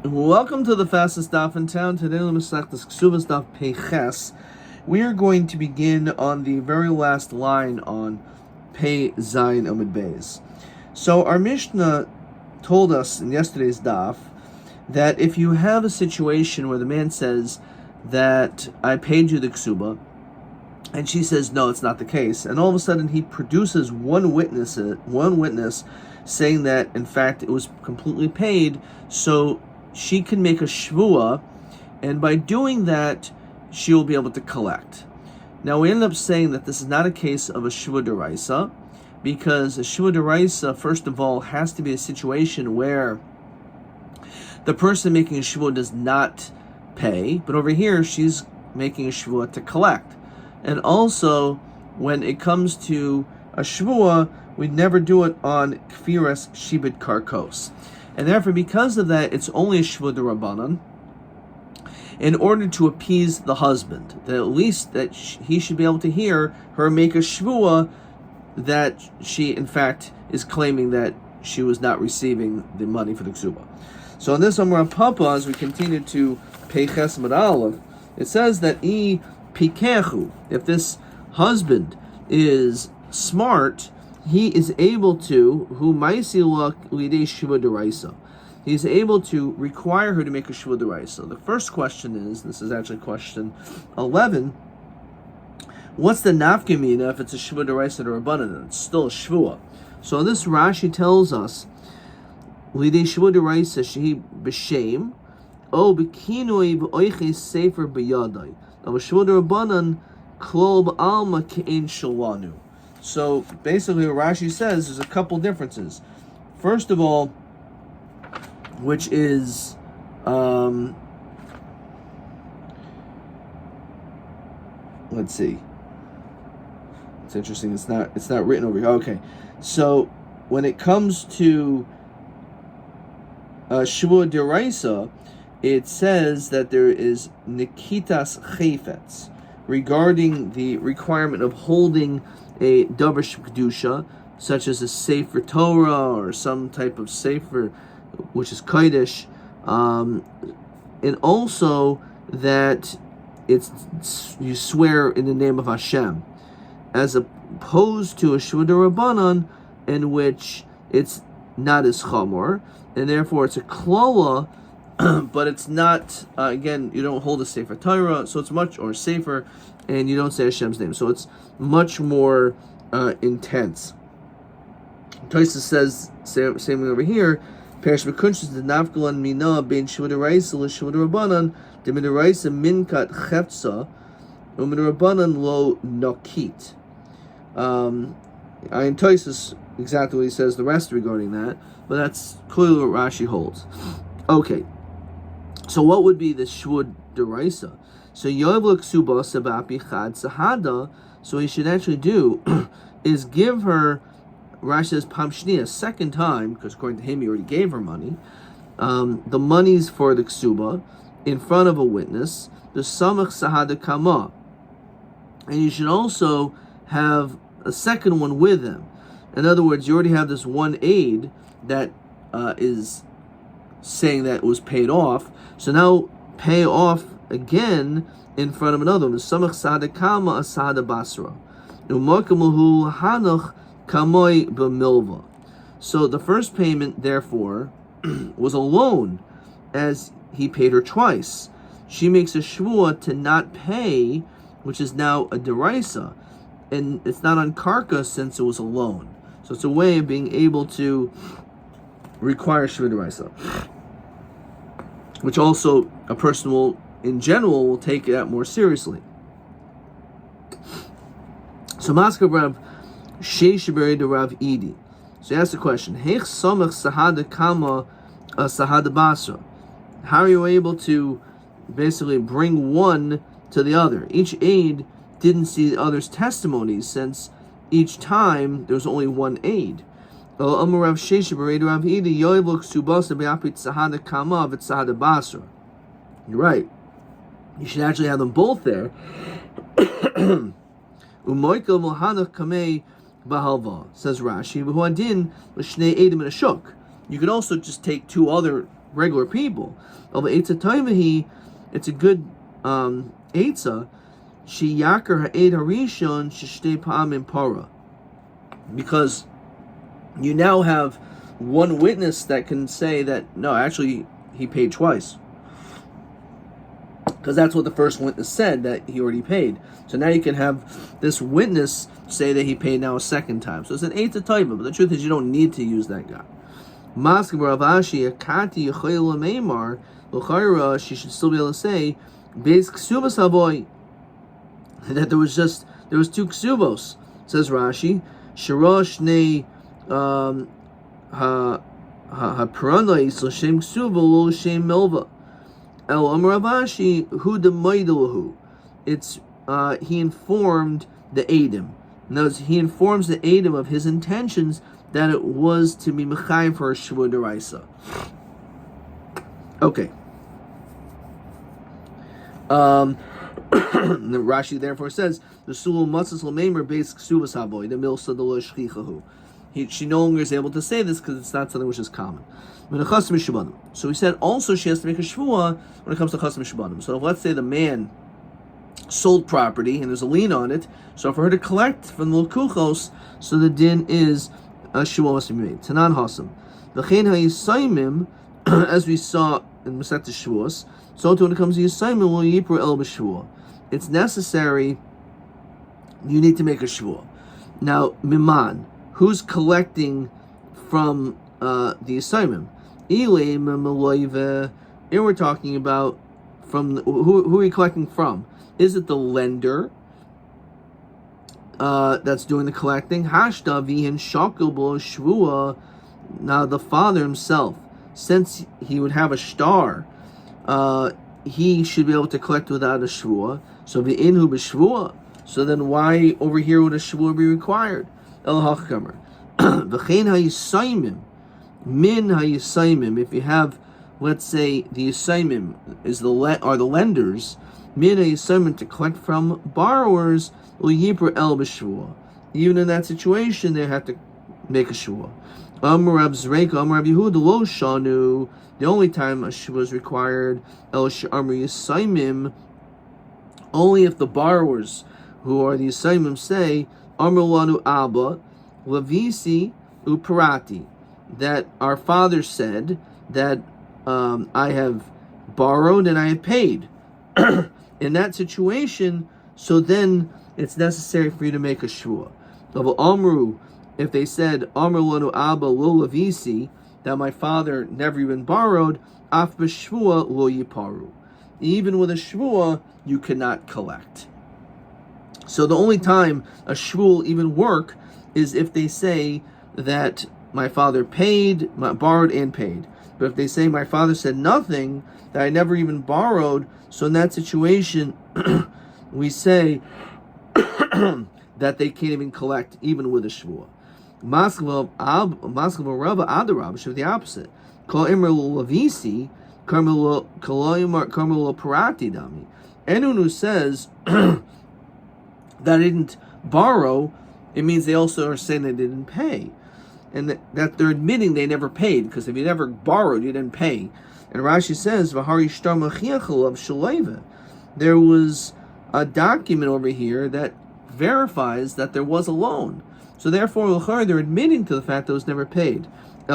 Welcome to the fastest daf in town. Today, Masechtas Ketubot daf Peiches. We are going to begin on the very last line on Pei Zayin Amud Beis. So our Mishnah told us in yesterday's daf that if you have a situation where the man says that I paid you the ksuba, and she says no, it's not the case, and all of a sudden he produces one witness saying that in fact it was completely paid, so she can make a shvua, and by doing that, she will be able to collect. Now, we end up saying that this is not a case of a shvua deraisa, because a shvua deraisa, first of all, has to be a situation where the person making a shvua does not pay, but over here, she's making a shvua to collect. And also, when it comes to a shvua, we never do it on kfiras shibit karkos. And therefore, because of that, it's only a shvua d'Rabbanan, in order to appease the husband, that at least that he should be able to hear her make a shvua that she, in fact, is claiming that she was not receiving the money for the ksuba. So in this Amar Papa, as we continue to Peiches Aleph, it says that pikechu, if this husband is smart, he is able to, he's able to require her to make a shvua deraisa. The first question is, this is actually question 11, what's the nafkamina if it's a shvua deraisa d'Rabbanan? It's still a shvua. So this Rashi tells us, lidei shvua deraisa shehi b'shem, o b'kinoi b'oiches sefer b'yadai. Now, shvua d'Rabbanan klol b'alma ke'en shalanu. So basically what Rashi says, there's a couple differences. First of all, which is let's see. It's interesting, it's not written over here. Okay. So when it comes to shvua deraisa, it says that there is nikitas chayfetz regarding the requirement of holding a davar kedusha, such as a sefer Torah or some type of sefer, which is kodesh, and also that it's you swear in the name of Hashem, as opposed to a shvua d'Rabbanan, in which it's not as chamor, and therefore it's a klola, but it's not. Again, you don't hold a sefer Torah, so it's much, or sefer, and you don't say Hashem's name, so it's much more intense. Tosfos says same thing over here. Perish b'kunshus the nafgalan mina bein shvua deraisa l'shvua d'Rabbanan the midaraisa minkat chefza u'midrabbanan lo nokit. In Tosfos exactly what he says the rest regarding that, but that's clearly what Rashi holds. Okay, so what would be the shvua deraisa? So yovel ksuba sabapi chad sahada. So what he should actually do is give her, Rashi says pamshni, a second time, because according to him he already gave her money, the monies for the ksuba in front of a witness, the samach sahada kama, and you should also have a second one with him. In other words, you already have this one aid that is saying that it was paid off, so now pay off again in front of another one. The samach sahada kama asahada basra umakamuhu hanach kamoi b'milva. So the first payment, therefore, was a loan, as he paid her twice. She makes a shvua to not pay, which is now a deraisa, and it's not on karka since it was a loan. So it's a way of being able to require shvua deraisa, which also a person will, in general, will take that more seriously. So Maskav Rav Sheishaberi de Rav Idi. So he asked the question, Heich Samach Sahada Kama Sahada Basra. How are you able to basically bring one to the other? Each aid didn't see the other's testimonies, since each time there was only one aid. You're right. You should actually have them both there. Says Rashi, you could also just take two other regular people. Although Eitzah Taimahi, it's a good Eitzah, She Yakar Ha'ed Harishon Shishtei Pa'amim Para. Because you now have one witness that can say that, no, actually, he paid twice. Because that's what the first witness said, that he already paid. So now you can have this witness say that he paid now a second time. So it's an Eitzah Taiva, but the truth is you don't need to use that guy. Mask Rav Ashi, Akati Yechoyel Meimar, L'chayra, she should still be able to say, Beis Ksubas Havoy, that there was two Ksubos, says Rashi, Shirosh Ne Ha-Piranais, L'Shem Ksuba, L'Shem Milva. El Amar Rav Ashi, Hu de Maidalahu. It's, he informed the Adam. In other words, he informs the Adam of his intentions that it was to be Mechayim for a Shvua D'Oraisa. Okay. Rashi therefore says, the Sul Matzas L'Meimer Beis Ksuvas Haboy, the Milsa D'Lo Shchichahu. She no longer is able to say this because it's not something which is common. So we said also she has to make a shvua when it comes to chasam mishubanim. So if, let's say, the man sold property and there's a lien on it, so for her to collect from the lukuchos, so the din is a shvua must be made. Tanan hasam. V'chein ha'yisaymim, as we saw in Masechet Shavuos, so when it comes to yisaymim, will yipur el b'shvua. It's necessary. You need to make a shvua. Now miman, who's collecting from the assignment? And we're talking about from who are you collecting from? Is it the lender that's doing the collecting? Hashda vihin shakel bo shvua. Now the father himself, since he would have a star, he should be able to collect without a shvua. So v'inhu b'shvua. So then why over here would a shvua be required? El hachkamer. V'chein hayisaymim. Min hayisaymim. If you have, let's say, the yisaymim are the lenders, min hayisaymim to collect from borrowers, l'yipur el b'shvua. Even in that situation, they have to make a shvua. Amar Rab Zreika, Amar Rab Yehuda lo shanu. The only time a shvua is required, el she'amar yisaymim, only if the borrowers who are the yisaymim say, Amar lanu abba, lavisi uparati, that our father said that I have borrowed and I have paid. In that situation, so then it's necessary for you to make a shvua. Amru, if they said Amar lanu abba lo lavisi, that my father never even borrowed, af b'shvua lo yiparu. Even with a shvua, you cannot collect. So the only time a shvua will even work is if they say that my father borrowed and paid. But if they say my father said nothing, that I never even borrowed, so in that situation, we say that they can't even collect even with a shvua. Maskava Rabba Adarab should be the opposite. Kol Imr Lavisi, Karmelo Parati Dami. Anyone who says that I didn't borrow, it means they also are saying they didn't pay. And that they're admitting they never paid, because if you never borrowed, you didn't pay. And Rashi says, there was a document over here that verifies that there was a loan. So therefore, they're admitting to the fact that it was never paid. That's the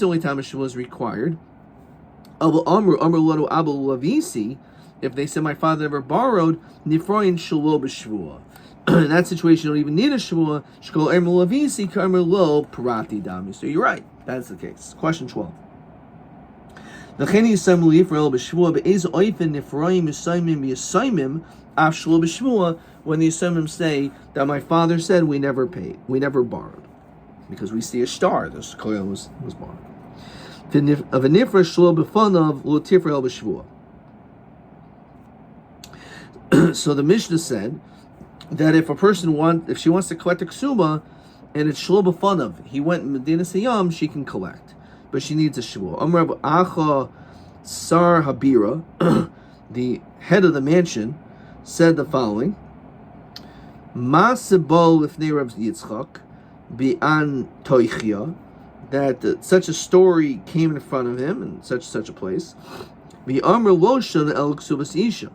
only time a shvua is required. If they said my father never borrowed, nifroin shelo b'shvua. In that situation, you don't even need a shvua. Shkol emel lavisi karmer lo parati dami. So you're right. That's the case. Question 12. When the Yisomim say that my father said we never paid, we never borrowed, because we see a star. This koil was borrowed. So the Mishnah said that if a person if she wants to collect a ksuma and it's shlo b'fanav, he went Medina Siyam, she can collect, but she needs a shvua. Amar Acha Sar Habira, the head of the mansion, said the following: Masebo lifnei Rav Yitzchak bi'an toichia, that such a story came in front of him in such a place. V'amr lo shana el ksubas isha.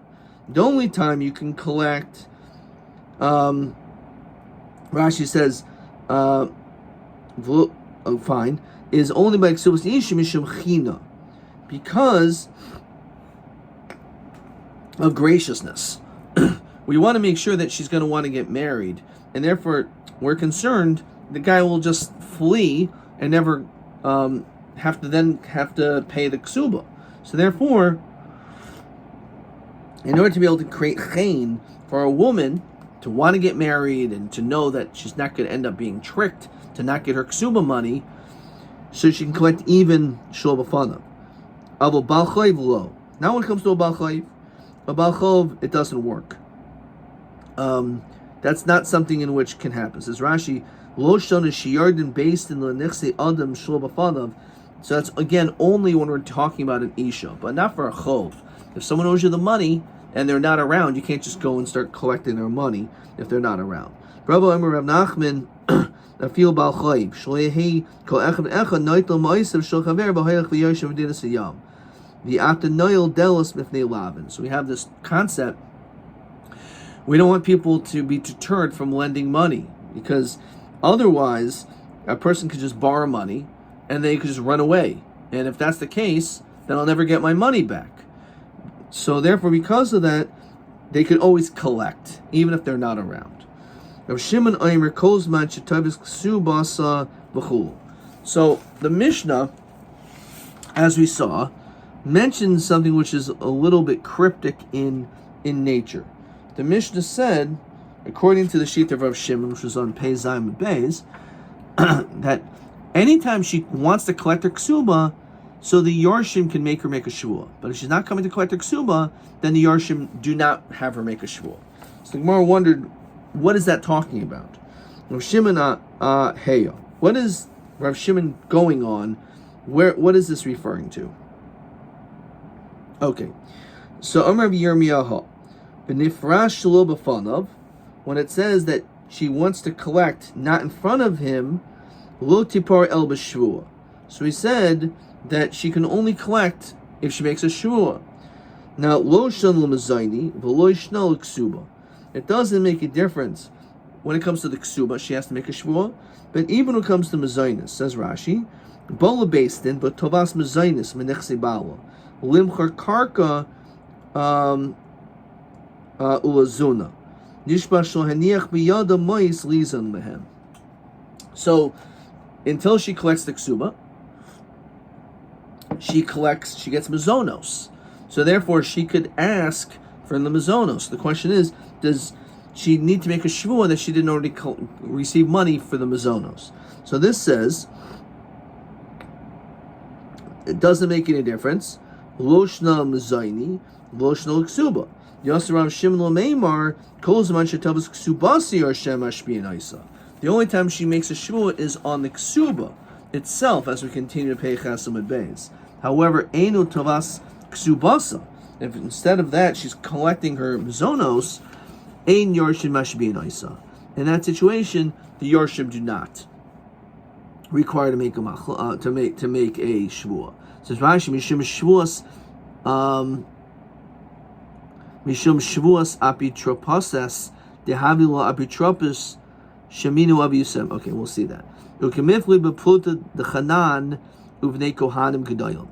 The only time you can collect, Rashi says, fine, is only by ksubas isha mishum china, because of graciousness. We want to make sure that she's going to want to get married, and therefore we're concerned the guy will just flee and never have to pay the ksuba. So therefore, in order to be able to create chen for a woman to want to get married and to know that she's not going to end up being tricked to not get her ksuba money, so she can collect even shul b'fanav. Avo bal chayv lo. Now when it comes to a bal chayv, it doesn't work. That's not something in which can happen. Says Rashi, lo shana shiyardin based in the nechse adam shul b'fanav. So that's again only when we're talking about an isha, but not for a chov. If someone owes you the money and they're not around, you can't just go and start collecting their money if they're not around. Rabbi Amar Rav Nachman, afil bal chayv shloyehi kol echad echad noitel ma'asav shel chaver b'hayach v'yoshem v'dinas hayam v'ata noyel delos mifnei lavin. So we have this concept. We don't want people to be deterred from lending money, because otherwise a person could just borrow money and they could just run away. And if that's the case, then I'll never get my money back. So therefore, because of that, they could always collect, even if they're not around. So the Mishnah, as we saw, mentions something which is a little bit cryptic in nature. The Mishnah said, according to the sheet of Rav Shimon, which was on Pei Zayin Beis, that anytime she wants to collect her ksuba, so the Yorshim can make her make a shvuah. But if she's not coming to collect her ksuba, then the Yorshim do not have her make a shvuah. So the Gemara wondered, what is that talking about? Rav Shimon heya. What is Rav Shimon going on? What is this referring to? Okay, so Amar Yirmiyahu, b'nifrash shelo b'fanav, when it says that she wants to collect not in front of him, lo tipar el b'shvuah. So he said that she can only collect if she makes a shvuah. Now, lo shan l'mazayni v'lo yishna l'ksuba. It doesn't make a difference when it comes to the ksuba. She has to make a shvuah. But even when it comes to mazaynis, says Rashi, bola beistin but tovas mazaynis menechse bala limchar karka ulazuna nishba shlohaniach biyada mois lizan lehem. So until she collects the ksuba, she gets mazonos. So therefore, she could ask for the mazonos. The question is, does she need to make a shvuah that she didn't already receive money for the mazonos? So this says, it doesn't make any difference. Loshna mazayni, loshna ksuba. Yasser Shimon lo meimar kol zaman shetavas ksubasi or shem ashbiyan isa. The only time she makes a shvuah is on the ksuba itself, as we continue to pay chasam beis. However, enu tavas ksubasa. If instead of that she's collecting her mazonos, ein yorshim mashbiyan isa. In that situation, the yorshim do not require to make a to make a shvuah. Says Rashi, mishum shvuas apitroposes dehavilo apitropos sheminu abiyusem. Okay, we'll see that. Ukemifli bepluta the chanan uvnei kohanim gedayim.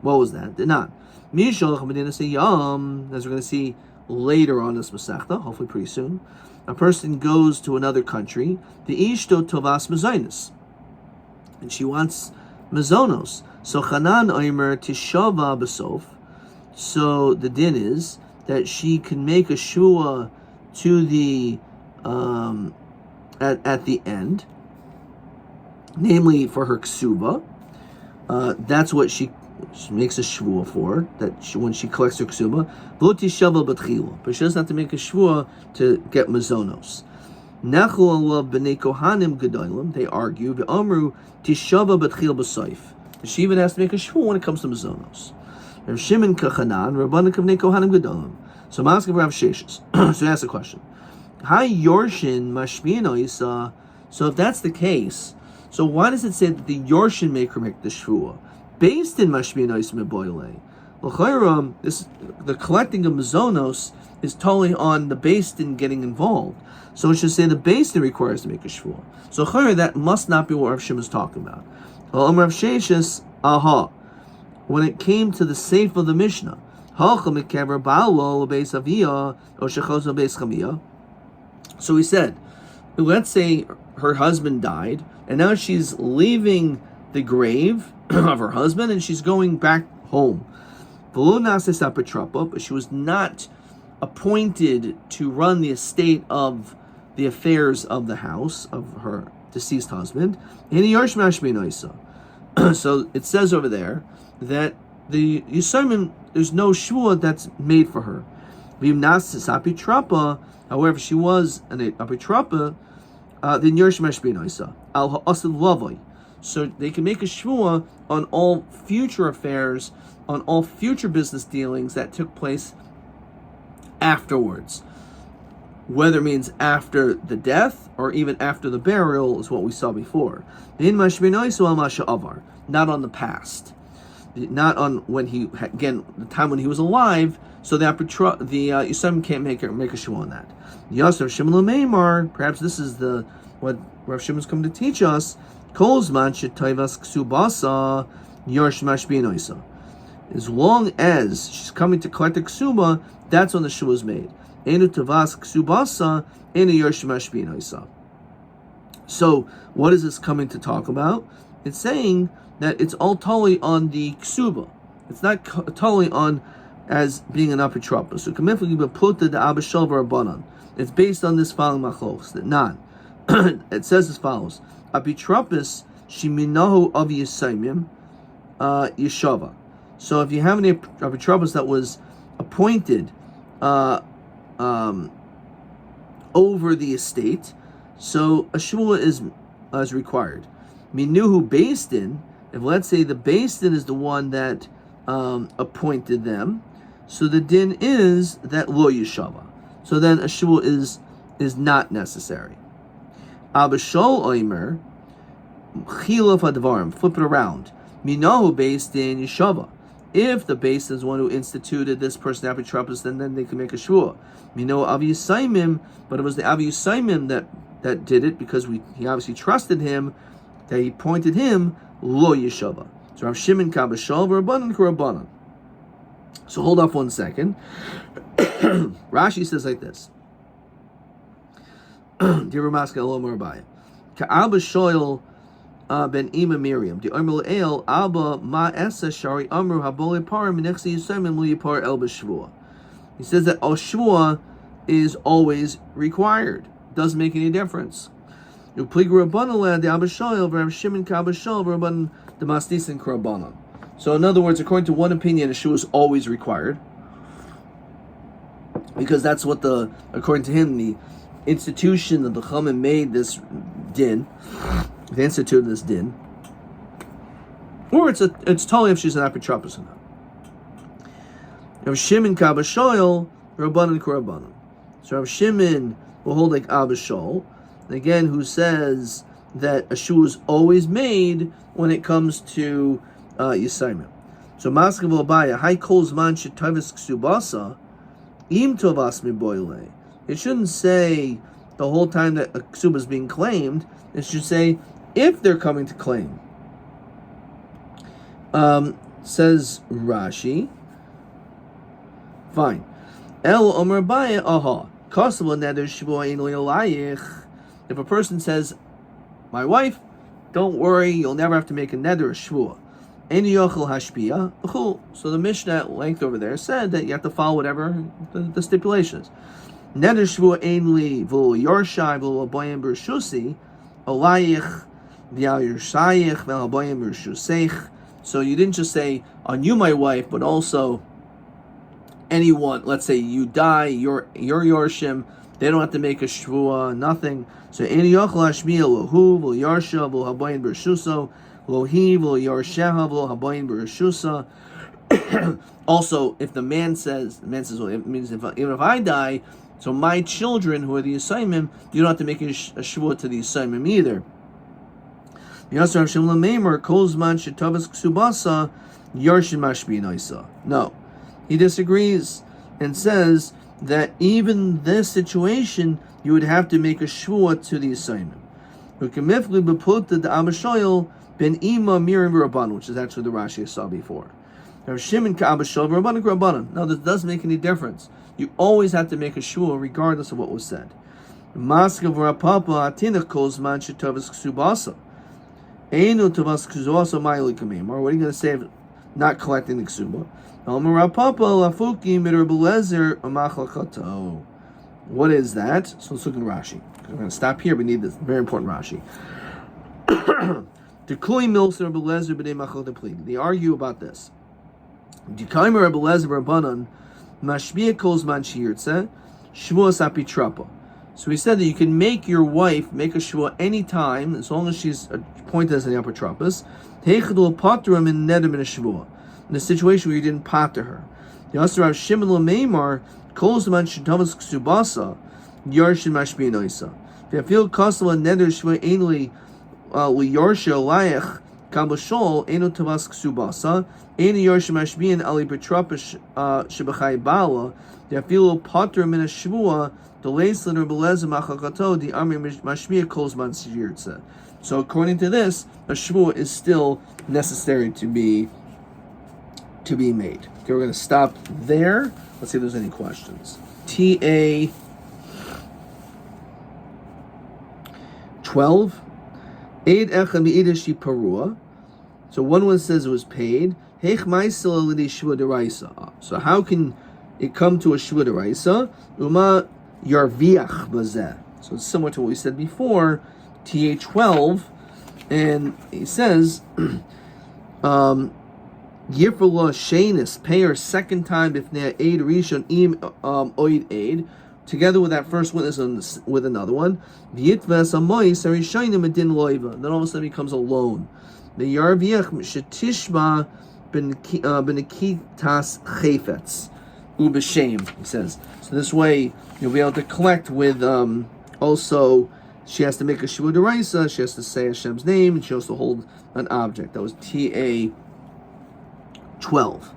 What was that? Did not. Mishol chamadina say yam. As we're going to see later on this masechta, hopefully pretty soon, a person goes to another country. The ishto tovas mazainis, and she wants mazonos. So chanan oimer tishava besof. So the din is that she can make a shua to the at the end, namely for her ksuba. That's what she makes a shvua for. When she collects her ksuba, but she doesn't have to make a shvua to get mazonos. Nachu alav b'nei kohanim gedolim. They argue v'amru tishava b'tchil b'soif. She even has to make a shvua when it comes to mazonos. Rav Shimon kachanan, Rabbanan kavnei kohanim gedolim. So I'm asking Rav Sheshes. So ask the question: Hi Yorshin Mashmina Isa. So if that's the case, so why does it say that the Yorshin maker make the Shvua? Based in Mashmina Isa Meboile. L'chayra, this the collecting of Mazonos is totally on the Beis Din getting involved. So it should say the Beis Din requires to make a Shvua. So l'chayra, that must not be what Rav Shimon is talking about. Rav Sheshes, aha. When it came to the Seif of the Mishnah, so he said, let's say her husband died, and now she's leaving the grave of her husband, and she's going back home. But she was not appointed to run the estate of the affairs of the house of her deceased husband. So it says over there that the Yisrael, there's no shvua that's made for her. However, she was an apitrapa, then Yersh Mashbinaisa al ha'asid lavoi. So they can make a shvua on all future affairs, on all future business dealings that took place afterwards. Whether it means after the death or even after the burial is what we saw before. Not on the past. Not on when he, again, the time when he was alive, so the Yisrael can't make a shvua on that. Yasser Shimon Meimar, perhaps this is what Rav Shimon's come to teach us. Kolzman shetayvas ksubasa yarsh mashbinaisa. As long as she's coming to collect the ksuba, that's when the shvua is made. Enu tavas ksubasa enu yarsh mashbinaisa. So what is this coming to talk about? It's saying that it's all totally on the ksuba. It's not totally on as being an apitrapa. So it's based on this following machlos. That not. It says as follows: apitropis shiminahu of yisaimim yeshava. So if you have any apitropis that was appointed over the estate, so a shvua is required. Minuhu Beis Din. If let's say the Beis Din is the one that appointed them, so the din is that lo yeshava. So then a shvua is not necessary. Abashol oimer chilaf advarim. Flip it around. Minahu Beis Din yeshava. If the Beis Din is one who instituted this person apitrapus, then they can make a shvua. Minahu Avi Yisaimim, but it was the Avi Yisaimim that did it because he obviously trusted him, that he appointed him. Lo yeshava. So Rav Shimon kabashal v'Rabbanan k'Rabbanan. So hold off 1 second. Rashi says like this. Dear Ramaska Elom Rabbi, Ka'aba Shoyl ben Ima Miriam, the Amr El Abba Ma Esa Shari Amru Haboli Parim Nexi Yisayim Li Par El B'Shvua. He says that Shvua is always required. Doesn't make any difference. So in other words, according to one opinion, a shvua is always required, because that's what according to him, the institution of the Chachamim made this din. They instituted this din, or it's totally if she's an apitrapus or not. Rav Shimon kabashoil rabbanan k'rabbanan. So Rav Shimon will hold like Abishol, again, who says that a shvua is always made when it comes to Yisayim. So Maskav Abaya, Hai Kol Zman Shetavis Ksubasa, Im Tovas Miboile. It shouldn't say the whole time that a ksuba is being claimed. It should say if they're coming to claim. Says Rashi. Fine. El Omer Abaya, aha. Kosova Neder Shvua Ein Le'olayich. If a person says, my wife, don't worry, you'll never have to make a neder, a shvua. So the Mishnah at length over there said that you have to follow whatever the stipulations. Neder shvua ainli v'lo yorshai v'lo abayim b'rshusi olayich v'al yorshayich v'al abayim b'rshuseich. So you didn't just say on you, my wife, but also anyone. Let's say you die, your yorshim. They don't have to make a shvua, nothing. So any yochel hashmiya lohu v'lo yarsha v'lo habayin b'rshuso lohi v'lo yarsheha v'lo habayin b'rshusa. Also, if the man says, well, it means even if I die, So my children, who are the Yisayimim, you don't have to make a shvuah to the Yisayimim either. No, he disagrees and says that even this situation, you would have to make a shvuah to the Yisayimim. Ben Ima Mirim Rabban, which is actually the Rashi I saw before. Now, Shimon Ka'abashal Rabbanik Rabbanan. Now, this doesn't make any difference. You always have to make a shvuah regardless of what was said. Maskav Rapapa Atina Kozman Shetavas Ksubasa. Einu Tavas Ksubasa Ma'ili Kamim. Or what are you going to say if not collecting the Ksuba? What is that? So let's look at Rashi. We're going to stop here. We need this very important Rashi. They argue about this. So he said that you can make your wife make a shvuah anytime, as long as she's appointed as an upper trumpus. In the situation where you didn't pater her. The Asar Shimon Lameimar calls man Shetavas Ksubasa Yarshin Mashbi Noisa. If you feel Kasala Neder Shvuah Ainli Liyarsha Layach Kabashol Eno Tavas Ksubasa Eno Yarshin Mashbian Ali Betrapish Shebachai Bala. If you feel pater min a shvuah the Leislan or Belezim Achakato the Army Mashbiya calls man Sijirtza. So according to this, a shvuah is still necessary to be made. Okay, we're going to stop there. Let's see if there's any questions. TA 12. Eid Echa Mi'idashi Parua. So one says it was paid. Heich Ma'isel Alidi Shvuah Deraisa. So how can it come to a Shvuah Deraisa? Uma Yarviach Bazeh. So it's similar to what we said before. TA 12. And he says, Yifrula Shainis, pay her second time if ne aid rishon im oid aid, together with that first witness with another one. V'yitves amois harishayim adin loiva. Then all of a sudden he becomes alone. The yarviach shetishma benikitas chayfetz ubeshem. He says so. This way you'll be able to collect with also. She has to make a shvuah deraisa. She has to say Hashem's name, and she has to hold an object. That was TA 12.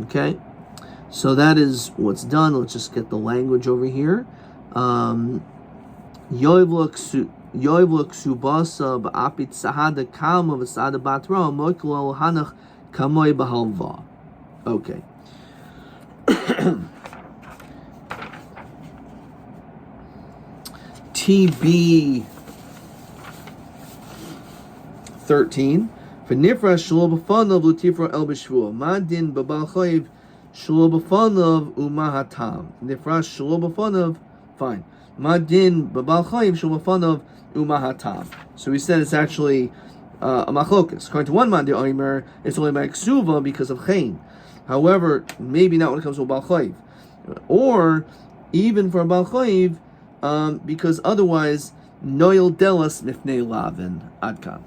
Okay, so that is what's done. Let's just get the language over here. Yoivla ksubasa ba'apit sahada kalma v'sahada batra moiklo hanach kamoy b'halva. Okay. TB 13. V'nifra shlo b'fanav l'tifra el b'shvuah. Madin b'bal chayiv shlo b'fanav umahatam. Nifra shlo b'fanav. Fine. Madin b'bal chayiv shlo b'fanav umahatam. So we said it's actually a machlokas. According to one man, the oimer, it's only by ksuva because of chayin. However, maybe not when it comes to a bal chayiv, or even for a bal chayiv, because otherwise noil delas mifnei lavin adkan.